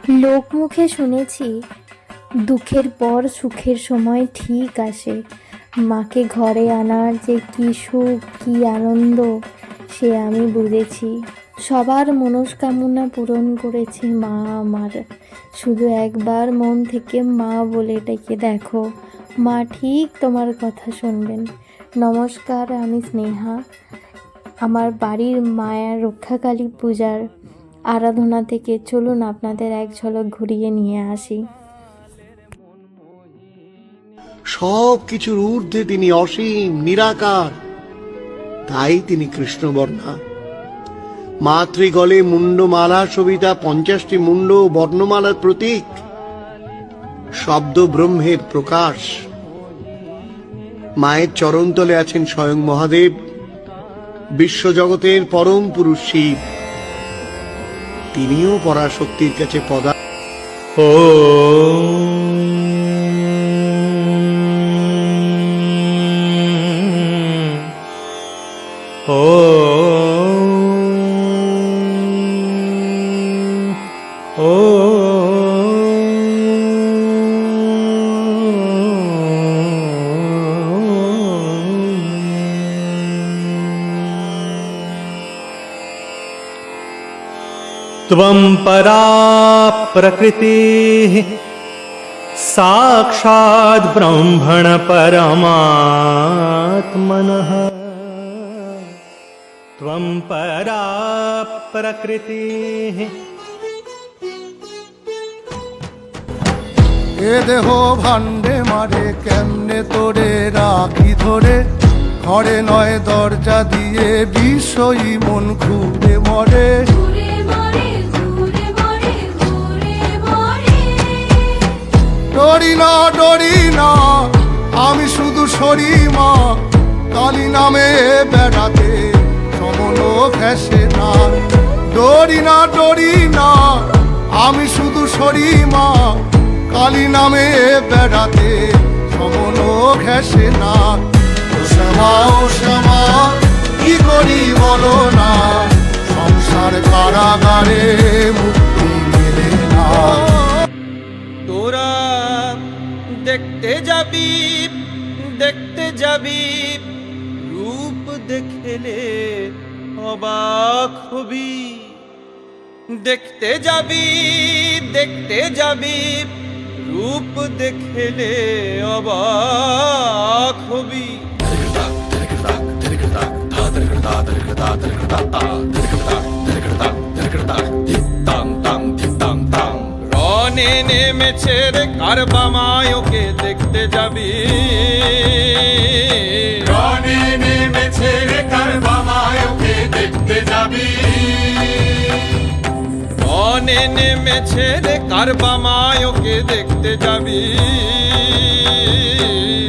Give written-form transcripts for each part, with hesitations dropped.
লোকমুখে শুনেছি দুঃখের পর সুখের সময় ঠিক আসে। মাকে ঘরে আনার যে কি সুখ কি আনন্দ সে আমি বুঝেছি। সবার মনস্কামনা পূরণ করেছে মা আমার। শুধু একবার মন থেকে মা বলে ডেকে দেখো, মা ঠিক তোমার কথা শুনবেন। নমস্কার, আমি স্নেহা। আমার বাড়ির মায়ের রক্ষাকালী পূজার আরাধনা থেকে চলুন আপনাদের এক ঝলক ঘুরিয়ে নিয়ে আসি। সব কিছুর ঊর্ধ্বে তিনি অসীম নিরাকার, তাই তিনি কৃষ্ণবর্ণা। মাতৃগলে মুন্ডমালা শোভিতা 50টি মুন্ড বর্ণমালার প্রতীক, শব্দ ব্রহ্মের প্রকাশ। মায়ের চরণতলে আছেন স্বয়ং মহাদেব, বিশ্বজগতের পরম পুরুষ শিব। তিনিও পরাশক্তির কাছে পদা त्वं परा प्रकृतिः साक्षात् ब्रह्मण परमात्मनः। त्वं परा प्रकृतिः। এ দেহ ভান্ডে মারে কেমনে তোরে রাখি ধরে, ঘরে নয় দরজা দিয়ে বিষয়ী মন ঘুরে মরে। ডরি না আমি শুধু সরি মা, কালী নামে বেড়াতে সমন ঘেসে না। ডরি না আমি শুধু সরি মা, কালী নামে বেড়াতে সমন ঘেসে না। ও শ্যামা কি করি বলো না, সংসার কারাগারে মুক্তি মেলে না। তোরা দেখতে যাবি রূপ দেখলে অবাক হবি। দেখতে যাবি রূপ দেখলে অবাক হবি। রনে নেমেছে রে কারবামায়কে দেখতে যাবি। রনে নেমেছে রে কারবামায়কে দেখতে যাবি। রনে নেমেছে রে কারবামায়কে দেখতে যাবি।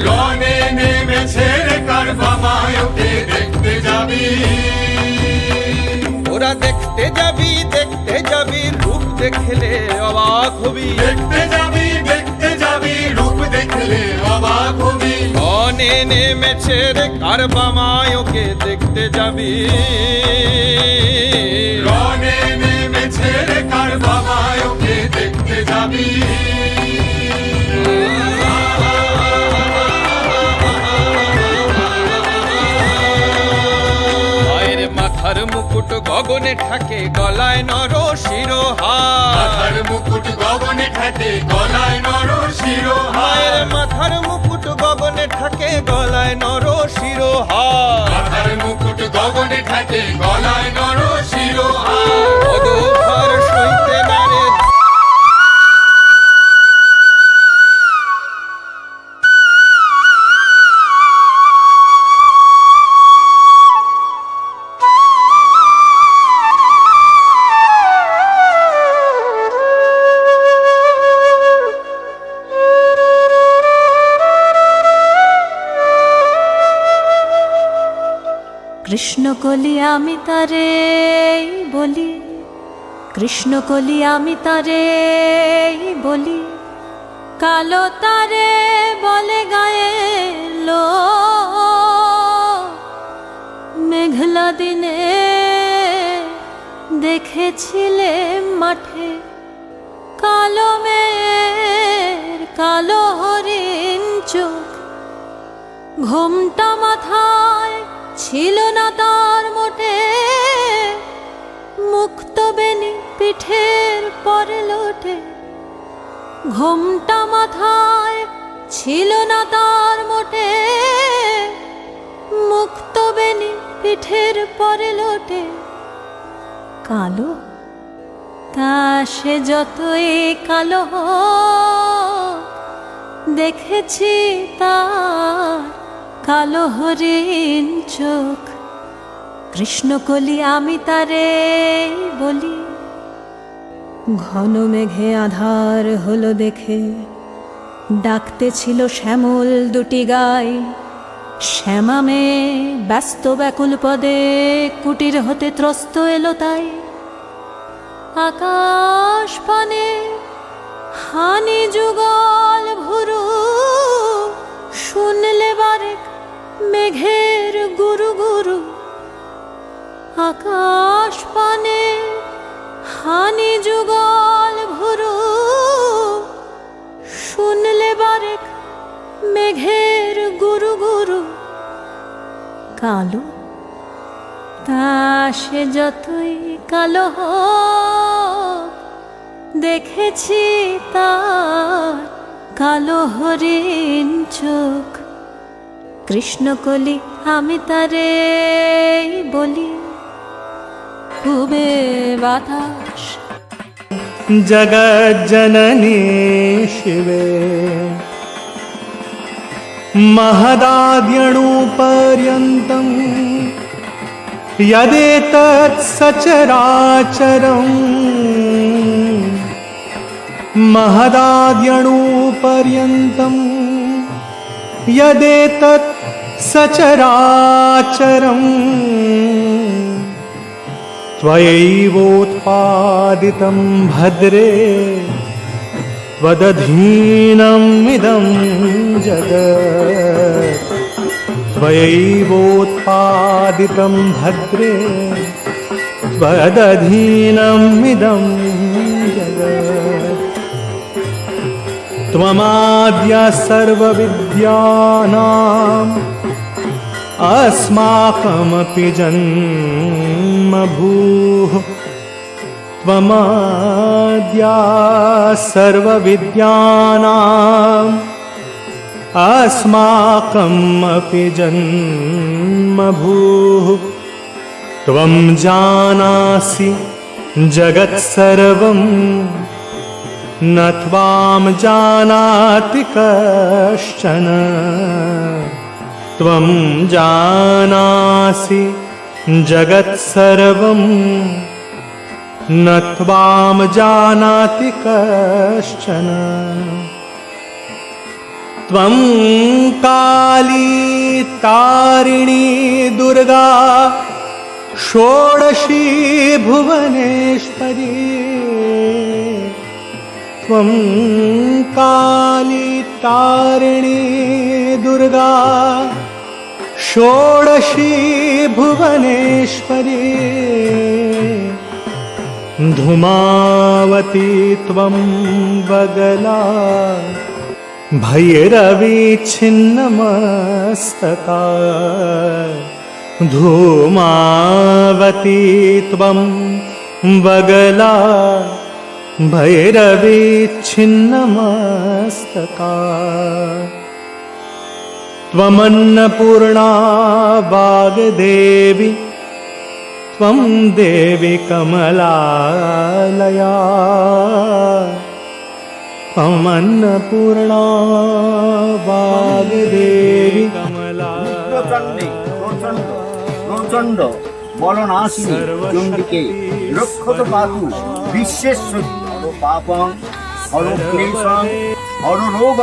রনে নেমেছে রে কারবামায়কে দেখতে যাবি। ওরা দেখতে যাবি রূপ দেখলে অবাক হবি। দেখতে যাবি রূপ দেখলে অবাক হবি। রনে নেমেছে রে কারবামায়কে দেখতে যাবি। রনে নেমেছে রে কারবামায়কে দেখতে যাবি। মাথার মুকুট গগনে ঠাকে গলায় নর শিরোহার। মাথার মুকুট গগনে ঠাকে গলায় নর শিরোহার। মাথার মুকুট গগনে ঠাকে গলায় নর শিরোহার। মাথার মুকুট গগনে ঠাকে গলায় নর শিরোহার। পদভার সইতে নারে কৃষ্ণকলি আমি তারে বলি, কৃষ্ণকলি আমি তারে বলি, কালো তারে বলে গায়ে লো। মেঘলা দিনে দেখেছিলে মাঠে কা ঘোমটা মাথায় ছিল না তার মোটে, মুক্ত বেনি পিঠের পরে লোটে। ঘোমটা মাথায় ছিল না তার মোটে, মুক্ত বেনি পিঠের পরে লোটে। কালো তা সে যতই কালো হোক, দেখেছি তার কালো হরিণ চোখ। কৃষ্ণকলি আমি তারে বলি, ঘন মেঘে আধার হলো দেখে, ডাকতে ছিল শ্যামল দুটি গাই। শ্যামা মেয়ে ব্যস্ত ব্যাকুল পদে, কুটির হতে ত্রস্ত এলো তাই। আকাশ পানে হানি যুগল ভুরু, শুনলে বারেক মেঘের গুরু গুরু। আকাশ পানে হানি যুগল ভুরু, শুনলে বারেক মেঘের গুরু গুরু। কালো তা সে যতই কালো হোক, দেখেছি তার কালো হরিণ চোখ। কৃষ্ণকলি আমি তারে বলি, পূবে বাতাস जगज्जननी शिवे महदाद्यणुपर्यन्तम् यदेतत् सचराचरम् महदाद्यणुपर्यन्तम् यदेतत् सचराचरम् त्वयैवोत्पादितं भद्रे त्वदधीनमिदं जगत् त्वयैवोत्पादितं भद्रे त्वदधीनमिदं जगत् त्वमाद्या सर्वविद्यानाम् अस्माकमपि जन्मभूः त्वमाद्या सर्वविद्यानाम् अस्माकमपि जन्मभूः त्वं जानासि जगत्सर्वं न त्वां जानाति कश्चन त्वं जानासि जगत्सर्वं न त्वां जानाति कश्चन त्वं काली तारिणी दुर्गा षोडशी भुवनेश्वरी त्वं काली तारिणी दुर्गा षोडशी भुवनेश्वरी धूमावती त्वं बगला भैरवी छिन्नमस्तका धूमावती त्वं बगला भैरवी छिन्नमस्तका त्वमन्नपूर्णा वाग्देवी त्वं देवी कमलालया त्वमन्नपूर्णा वाग्देवी প্রচণ্ডে প্রচণ্ড প্রচণ্ড বলনাশিনী চণ্ডিকে রক্ষত পাতু বিশ্বেশ্বরী হর পাপং হর ক্লেশং হর রোগ।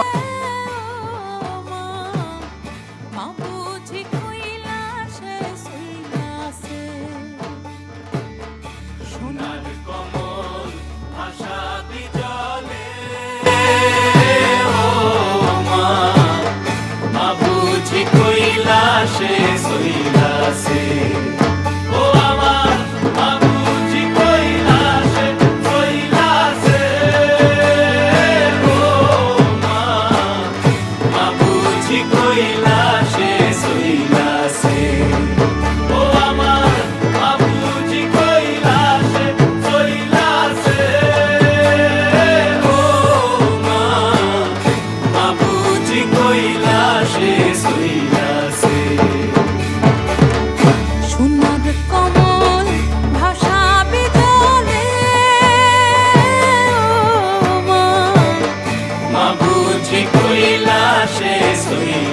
কৈলাসে জয়ী